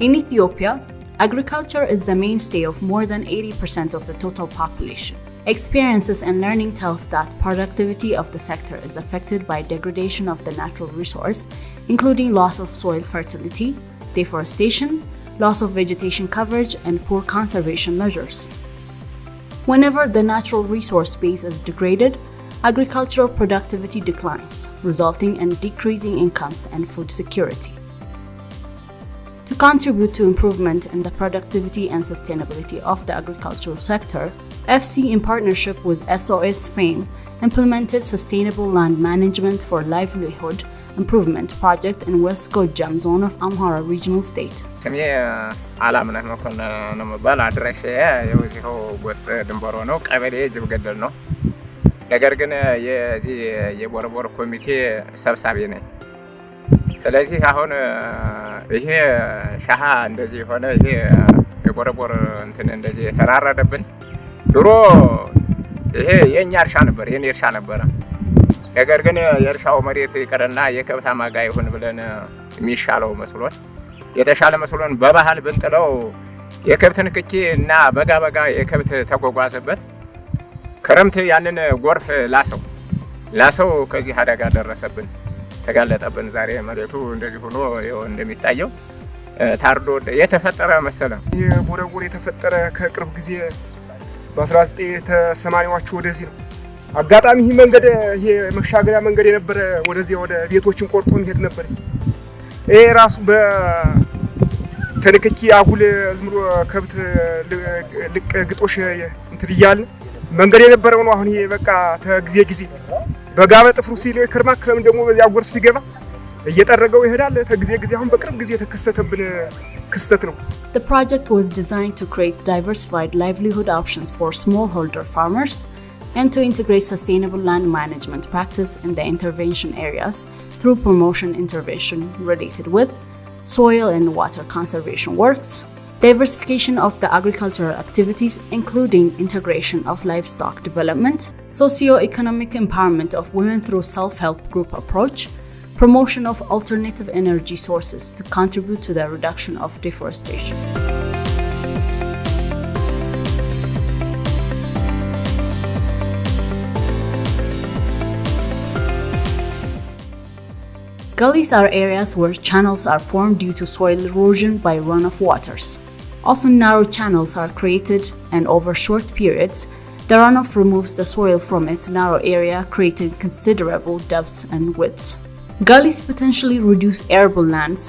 In Ethiopia, agriculture is the mainstay of more than 80% of the total population. Experiences and learning tells that productivity of the sector is affected by degradation of the natural resource, including loss of soil fertility, deforestation, loss of vegetation coverage, and poor conservation measures. Whenever the natural resource base is degraded, agricultural productivity declines, resulting in decreasing incomes and food security. To contribute to improvement in the productivity and sustainability of the agricultural sector, FC in partnership with SOS FAME implemented Sustainable Land Management for Livelihood Improvement Project in West Gojam Zone of Amhara Regional State. አላምነህ መኮንን ነው መባል አድራሻ የውዚው ወጥ ድንበሮ ነው ቀበሌ ጅብገደል ነው ነገር ግን የዚህ የቦረቦር ኮሚቴ ሰብሳቢ ነኝ ስለዚህ አሁን ይሄ ሻሃ እንደዚህ ሆነ ይሄ የቦረቦር እንትን እንደዚህ ተራራደብን ድሮ ይሄ የኛ እርሻ ነበር የኔ እርሻ ነበር ነገር ግን የእርሻው መሬት ይቀርና የከብታ ማጋ ይሁን ብለን የሚሻለው መስሎን የተሻለ መስሎን በባህል ብንጥለው የከብትን ክቺ እና በጋ የከብት ተጓጓዘበት ክረምት ያንን ጎርፍ ላሰው ከዚህ አደጋ ደረሰብን ተጋለጠብን ዛሬ መሬቱ እንደዚህ ሆኖ እንደሚታየው ታርዶ የተፈጠረ መሰለ የቦረቦር የተፈጠረ ከቅርብ ጊዜ በ1980ዎቹ ወደዚህ ነው አጋጣሚ ይሄ መንገድ ይሄ መሻገሪያ መንገድ የነበረ ወደዚህ ወደ ቤቶችን ቆርጦ እንሄድ ነበር ይሄ ራሱ በተልክኪ አጉል ዝምሮ ከብት ልቅ ግጦሽ እንትን ይያል መንገድ የነበረው ነው አሁን ይሄ በቃ ተጊዜ በጋበ ጥፍሩ ሲል ከርማ ክረም ደግሞ በዚያ ጎርፍ ሲገባ እየጠረገው ይሄዳል ተጊዜ አሁን በቅርብ ጊዜ ተከሰተብን ክስተት ነው The project was designed to create diversified livelihood options for smallholder farmers and to integrate sustainable land management practice in the intervention areas through promotion intervention related with soil and water conservation works, diversification of the agricultural activities including integration of livestock development, socio-economic empowerment of women through self-help group approach, promotion of alternative energy sources to contribute to the reduction of deforestation. Gullies are areas where channels are formed due to soil erosion by runoff waters. Often narrow channels are created and over short periods, the runoff removes the soil from its narrow area, creating considerable depths and widths. Gullies potentially reduce arable lands,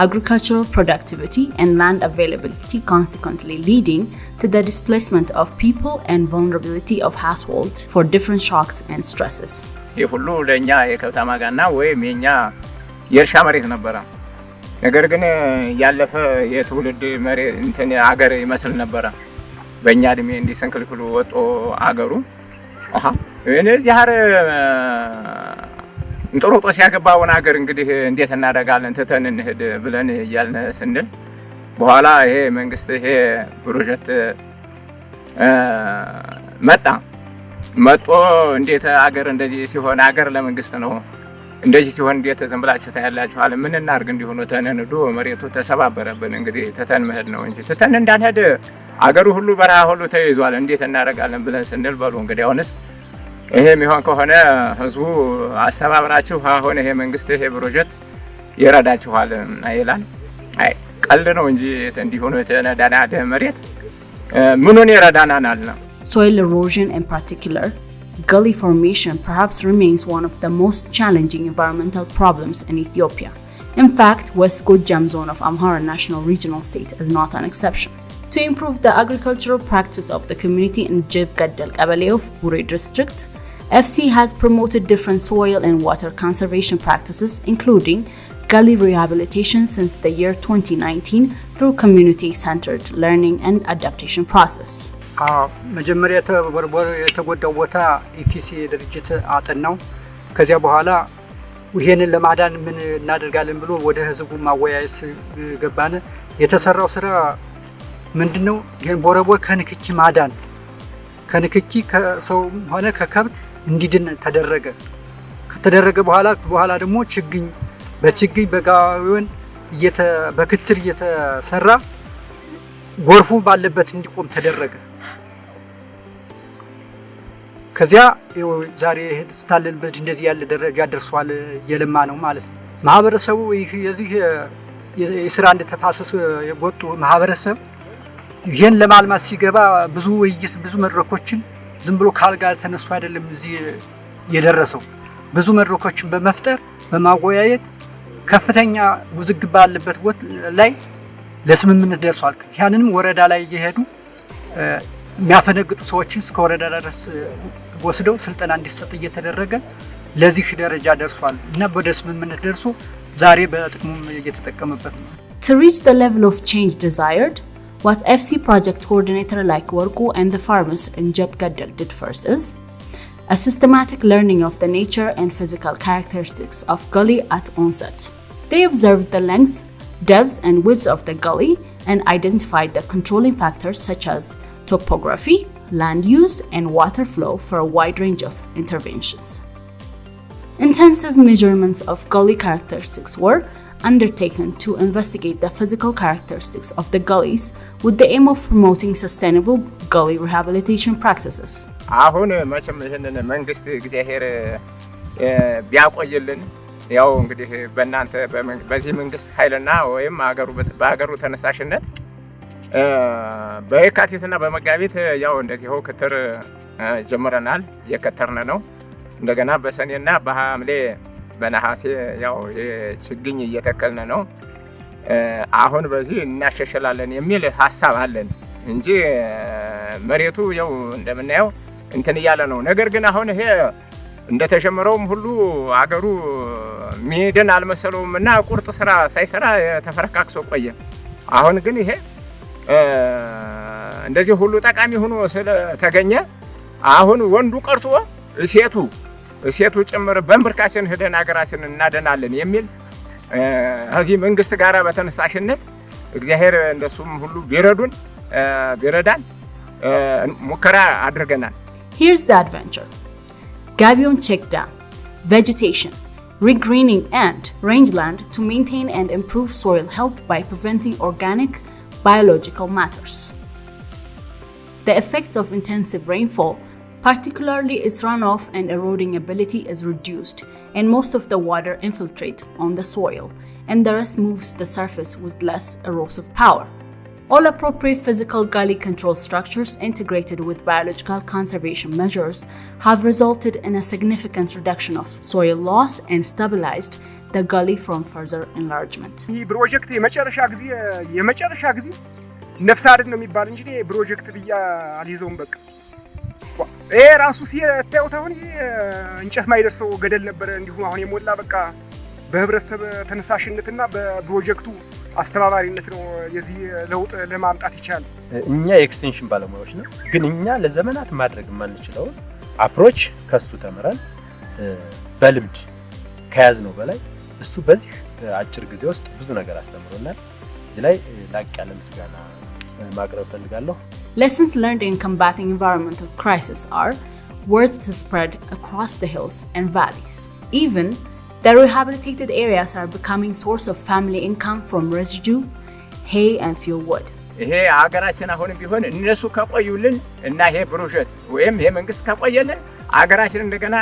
agricultural productivity, and land availability, consequently leading to the displacement of people and vulnerability of households for different shocks and stresses. የሁሉ ለኛ የከብታማጋና ወይም የኛ የእርሻ መሬት ነበር ነገር ግን ያለፈ የትውልድ መሬት እንትን አገር ይመስል ነበር በእኛ እድሜ እንዲሰንክልክሉ ወጦ አገሩ እነዚህ ያረ እንጦሮጦስ ያገባውን አገር እንግዲህ እንዴት እናደርጋለን ተተን እንሄድ ብለን ያልነ ስንል በኋላ ይሄ መንግስት ይሄ ፕሮጀክት መጥቶ እንዴት አገር እንደዚህ ሲሆን አገር ለመንግስት ነው እንደዚህ ሲሆን እንዴት ተዘምብላችሁ ታያላችሁ አለ ምን እናርግ እንዲሆነ ተነንዶ መሬቱ ተሰባበረብን እንግዲህ ተተን መሄድ ነው እንጂ ተተን እንዳንሄድ አገሩ ሁሉ በረሃ ሁሉ ተይዟል እንዴት እናደርጋለን ብለን ስንል በሉ እንግዲህ አሁንስ ይሄ የሚሆን ከሆነ ህዝቡ አስተባብራችሁ አሁን ይሄ መንግስት ይሄ ፕሮጀክት ይረዳችኋል አይላል አይ ቀልድ ነው እንጂ እንዲሆነ ተነዳናደ መሬት ምኑን ይረዳናል አለ Soil erosion in particular, gully formation perhaps remains one of the most challenging environmental problems in Ethiopia. In fact, West Gojam Zone of Amhara National Regional State is not an exception. To improve the agricultural practice of the community in Jibgaddel Qabale of Bure district, FC has promoted different soil and water conservation practices including gully rehabilitation since the year 2019 through community-centered learning and adaptation process. መጀመሪያ ተቦርቦር የተጎዳው ቦታ ኢፊሲ ድርጅት አጠናው ከዚያ በኋላ ይሄንን ለማዳን ምን እናደርጋለን ብሎ ወደ ህዝቡ ማወያየስ ገባነ የተሰራው ስራ ምንድነው ይሄን ቦረቦር ከንክኪ ማዳን ከንክኪ ከሰው ሆነ ከከብት እንዲድን ተደረገ ከተደረገ በኋላ ደግሞ ችግኝ በችግኝ በጋውን በክትር እየተሰራ ጎርፉ ባለበት እንዲቆም ተደረገ። ከዚያ ዛሬ ስታለልበት እንደዚህ ያለ ደረጃ ደርሷል። የለማ ነው ማለት ነው። ማህበረሰቡ የዚህ የስራ አንድ ተፋሰስ የጎጡ ማህበረሰብ ይሄን ለማልማት ሲገባ ብዙ ውይይት ብዙ መድረኮችን ዝም ብሎ ካልጋ ተነሱ አይደለም እዚህ የደረሰው። ብዙ መድረኮችን በመፍጠር በማወያየት ከፍተኛ ውዝግብ ባለበት ቦታ ላይ ለስምምነት ደርሷል። ያንንም ወረዳ ላይ እየሄዱ የሚያፈነግጡ ሰዎችን እስከ ወረዳ ድረስ ወስደው ስልጠና እንዲሰጥ እየተደረገ ለዚህ ደረጃ ደርሷል እና ወደ ስምምነት ደርሶ ዛሬ በጥቅሙም እየተጠቀመበት ነው። To reach the level of change desired, what FC project coordinator like Warku and the farmers in Jeb Gaddal did first is a systematic learning of the nature and physical characteristics of gully at onset. They observed the length, depth and width of the gully and identified the controlling factors such as topography, land use, and water flow for a wide range of interventions. Intensive measurements of gully characteristics were undertaken to investigate the physical characteristics of the gullies with the aim of promoting sustainable gully rehabilitation practices. አሁን መቼም ይሄንን መንግስት እግዚአብሔር ቢያቆይልን ያው እንግዲህ በእናንተ በዚህ መንግስት ኃይልና ወይም በአገሩ ተነሳሽነት በየካቲትና በመጋቢት ያው እንደዚሁ ክትር ጀምረናል። የከተርነ ነው። እንደገና በሰኔና በሐምሌ በነሐሴ ያው የችግኝ እየተከልነ ነው። አሁን በዚህ እናሸሽላለን የሚል ሐሳብ አለን እንጂ መሬቱ ያው እንደምናየው እንትን እያለ ነው። ነገር ግን አሁን ይሄ እንደተጀመረውም ሁሉ አገሩ ሚሄድን አልመሰለውምና ቁርጥ ስራ ሳይሰራ ተፈረካክሶ ቆየ። አሁን ግን ይሄ እንደዚህ ሁሉ ጠቃሚ ሆኖ ስለተገኘ አሁን ወንዱ ቀርቶ ሴቱ ጭምር በእንብርካችን ሄደን አገራችንን እናደናለን የሚል እዚህ መንግስት ጋር በተነሳሽነት እግዚአብሔር እንደሱም ሁሉ ቢረዳን ሙከራ አድርገናል። Here's the adventure. Gabion check dam, vegetation, regreening and rangeland to maintain and improve soil health by preventing organic biological matters. The effects of intensive rainfall, particularly its runoff and eroding ability, is reduced and most of the water infiltrate on the soil and the rest moves the surface with less erosive power. All appropriate physical gully control structures integrated with biological conservation measures have resulted in a significant reduction of soil loss and stabilized the gully from further enlargement. ይህ ፕሮጀክት የመጨረሻ ጊዜ ነፍስ አድን ነው የሚባል እንጂ ፕሮጀክት ብያ አልይዘውም። በቃ ይሄ ራሱ ሲታዩት አሁን እንጨት ማይደርሰው ገደል ነበር። እንዲሁም አሁን የሞላ በቃ በህብረተሰብ ተነሳሽነትና በፕሮጀክቱ አስተባባሪነት ነው የዚህ ለውጥ ለማምጣት ይቻላል። እኛ የኤክስቴንሽን ባለሙያዎች ነው፣ ግን እኛ ለዘመናት ማድረግ የማንችለው አፕሮች ከሱ ተምረን በልምድ ከያዝነው በላይ እሱ በዚህ አጭር ጊዜ ውስጥ ብዙ ነገር አስተምሮናል። እዚህ ላይ ላቅ ያለ ምስጋና ማቅረብ ፈልጋለሁ። Lessons learned in combating environmental crisis are worth to spread across the hills and valleys. Even the rehabilitated areas are becoming source of family income from residue, hay and fuel wood. ይሄ አገራችን አሁን ቢሆን እነሱ ከቆዩልን እና ይሄ ፕሮጀክት ወይም ይሄ መንግስት ከቆየልን አገራችን እንደገና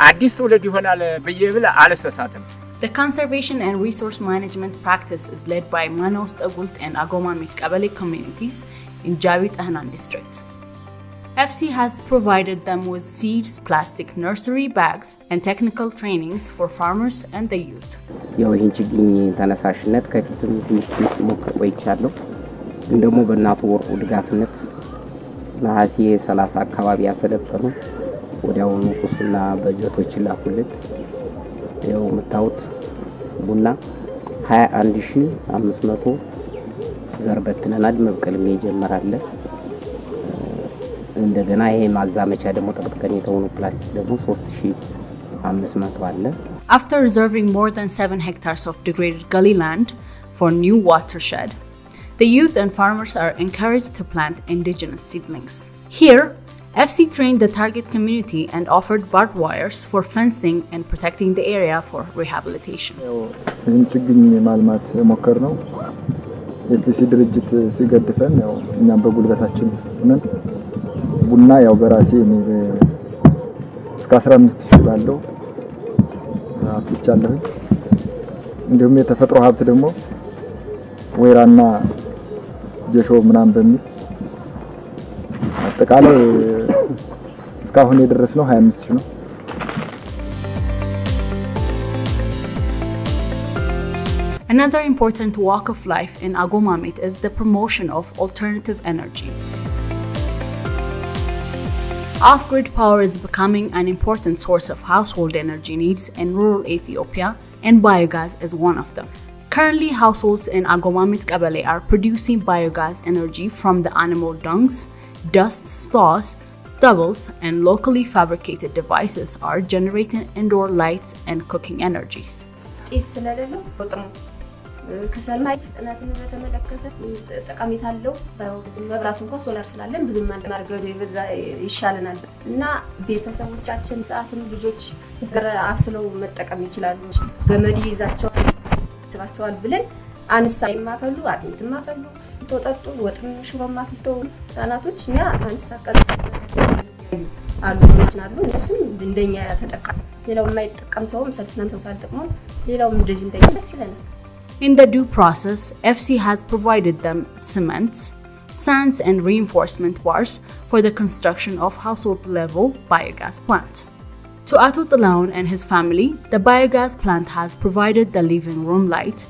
አዲስ ትውልድ ይሆናል ብዬ ብል አልሰሳትም። The conservation and resource management practice is led by Manos Tagult and Agomamit Kabale communities in Jawi Tehran district. FC has provided them with seeds, plastic nursery bags, and technical trainings for farmers and the youth. ያው ይህን ችግኝ ተነሳሽነት ከፊትም ትንሽ ሞክር ቆይቻለሁ። እንደሞ በእናቱ ወርቁ ድጋፍነት ነሐሴ 30 አካባቢ ያሰለጠኑ ወዲያውኑ ቁስና በጀቶች ላኩልን። ያው መታውት ቡና 21500 ዘር በትነናል። መብቀልም ይጀምራል። እንደገና ይሄ ማዛመቻ ደግሞ ተቀጥቀን የተሆኑ ፕላስቲክ ደግሞ 3500 አለ። After reserving more than 7 hectares of degraded gully land for new watershed, the youth and farmers are encouraged to plant indigenous seedlings. Here, FC trained the target community and offered barbed wires for fencing and protecting the area for rehabilitation. ይህን ችግኝ ማልማት ሞከር ነው። ኤፍሲ ድርጅት ሲገድፈን ያው እኛም በጉልበታችን ሆነን ቡና ያው በራሴ እኔ እስከ 15000 ባለው አፍልቻለሁ። እንዲሁም የተፈጥሮ ሀብት ደግሞ ወይራና ጀሾ ምናምን በሚል አጠቃላይ እስካሁን የደረስነው 25000 ነው። Another important walk of life in Agomamit is the promotion of alternative energy. Off-grid power is becoming an important source of household energy needs in rural Ethiopia, and biogas is one of them. Currently, households in Agomamit Kabale are producing biogas energy from the animal dungs, dust, straws, stubbles, and locally fabricated devices are generating indoor lights and cooking energies. ከሰል ማይት ፍጥነትን በተመለከተ ጠቃሚታ አለው። መብራት እንኳን ሶላር ስላለን ብዙ ማርገዱ ይበዛ ይሻለናል እና ቤተሰቦቻችን ሰዓትን ልጆች አፍስለው መጠቀም ይችላሉ። ገመድ ይዛቸዋል ስባቸዋል ብለን አንሳ የማፈሉ አጥሚት ማፈሉ ተጠጡ ወጥም ሽሮ ማፍልቶ ታናቶች እኛ አንሳ አሉ እነሱም እንደኛ ተጠቃሚ ሌላው የማይጠቀም ሰውም ሰልስናን ተውታል ጥቅሙ ሌላው እንደዚህ እንደይደስ ይለናል። In the due process, FC has provided them cement, sands and reinforcement bars for the construction of household-level biogas plant. To Ato Talaun and his family, the biogas plant has provided the living room light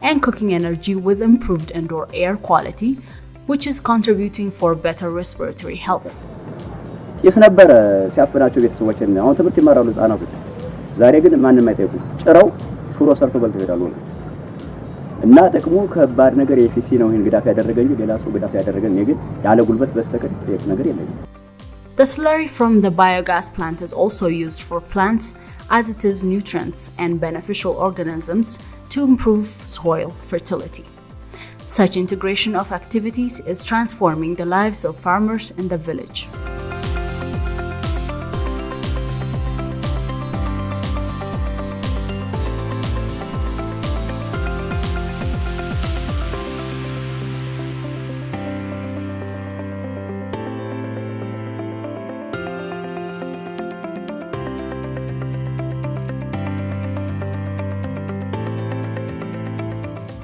and cooking energy with improved indoor air quality, which is contributing for better respiratory health. የስነበረ ሲያፈናቸው ቤተሰቦችን አሁን ትምህርት ይማራሉ ህፃናቶች ዛሬ ግን ማንንም አይጠይቁ ጭራው ሹሮ ሰርቶ በልተው ይሄዳሉ እና ጥቅሙ ከባድ ነገር ኤፍሲ ነው ይሄን ግዳፍ ያደረገኝ ሌላ ሰው ግዳፍ ያደረገኝ ግን ያለ ጉልበት በስተቀር ጥቂት ነገር የለም። The slurry from the biogas plant is also used for plants as it is nutrients and beneficial organisms to improve soil fertility. Such integration of activities is transforming the lives of farmers in the village.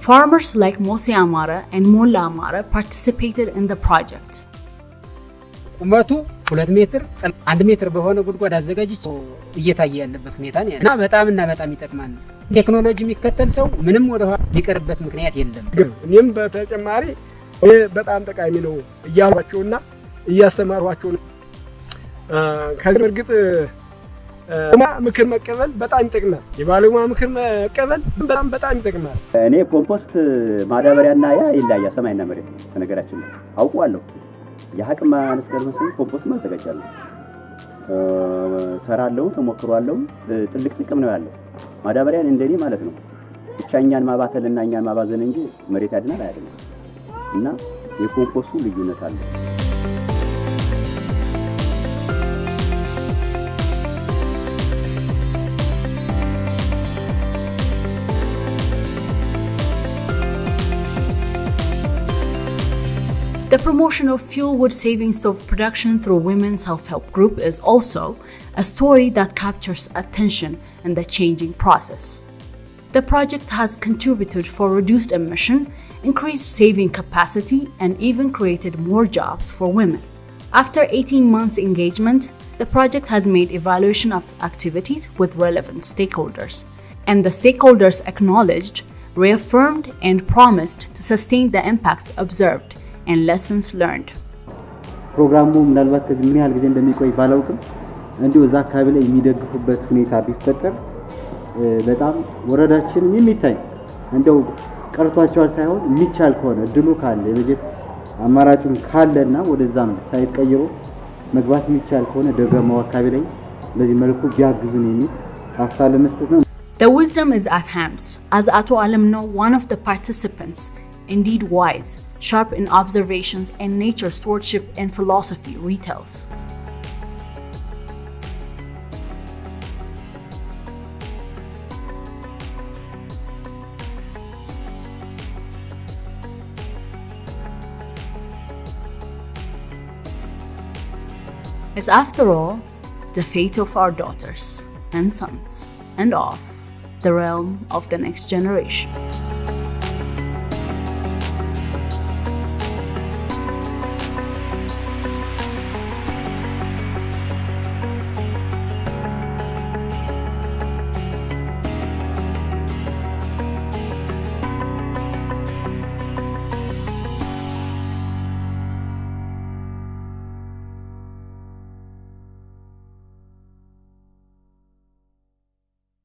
Farmers like Mose Amara and Molla Amara participated in the project. ቁመቱ 2 ሜትር 1 ሜትር በሆነ ጉድጓድ አዘጋጅቼ እየታየ ያለበት ሁኔታ ነው እና በጣም ይጠቅማል። ቴክኖሎጂ የሚከተል ሰው ምንም ወደ ኋላ ሊቀርበት ምክንያት የለም። እኔም በተጨማሪ በጣም ጠቃሚ ነው እያሏቸውና እያስተማሯቸው ነው። ከዚህ እርግጥ ምክር መቀበል በጣም ይጠቅማል። የባለሙያ ምክር መቀበል በጣም ይጠቅማል። እኔ ኮምፖስት ማዳበሪያና ያ ይላያ ሰማይና መሬት ተነገራችን ነው አውቀዋለሁ። የሐቅማ አንስከር መስል ኮምፖስት ማዘጋጃለሁ ሰራለሁ ተሞክሯለሁ። ትልቅ ጥቅም ነው ያለው ማዳበሪያን እንደኔ ማለት ነው። ብቻኛን ማባተልና እኛን ማባዘን እንጂ መሬት ያድናል አይደለም እና የኮምፖስቱ ልዩነት አለ። The promotion of fuel wood-saving stove production through Women's Self-Help Group is also a story that captures attention in the changing process. The project has contributed for reduced emission, increased saving capacity, and even created more jobs for women. After 18 months engagement, the project has made evaluation of activities with relevant stakeholders. And the stakeholders acknowledged, reaffirmed, and promised to sustain the impacts observed and lessons learned. ፕሮግራሙ ምናልባት ምን ያህል ጊዜ እንደሚቆይ ባላውቅም እንዲሁ እዛ አካባቢ ላይ የሚደግፉበት ሁኔታ ቢፈጠር በጣም ወረዳችን የሚታይ እንደው ቀርቷቸዋል ሳይሆን የሚቻል ከሆነ ድሉ ካለ የበጀት አማራጭም ካለና ወደዛ ነው ሳይቀይሩ መግባት የሚቻል ከሆነ ደጋማው አካባቢ ላይ በዚህ መልኩ ቢያግዙን የሚል ሀሳብ ለመስጠት ነው። The wisdom is at hand, as Ato Alamno, one of the participants, indeed wise, sharp in observations and nature stewardship and philosophy retells. is, after all, the fate of our daughters and sons, and of the realm of the next generation.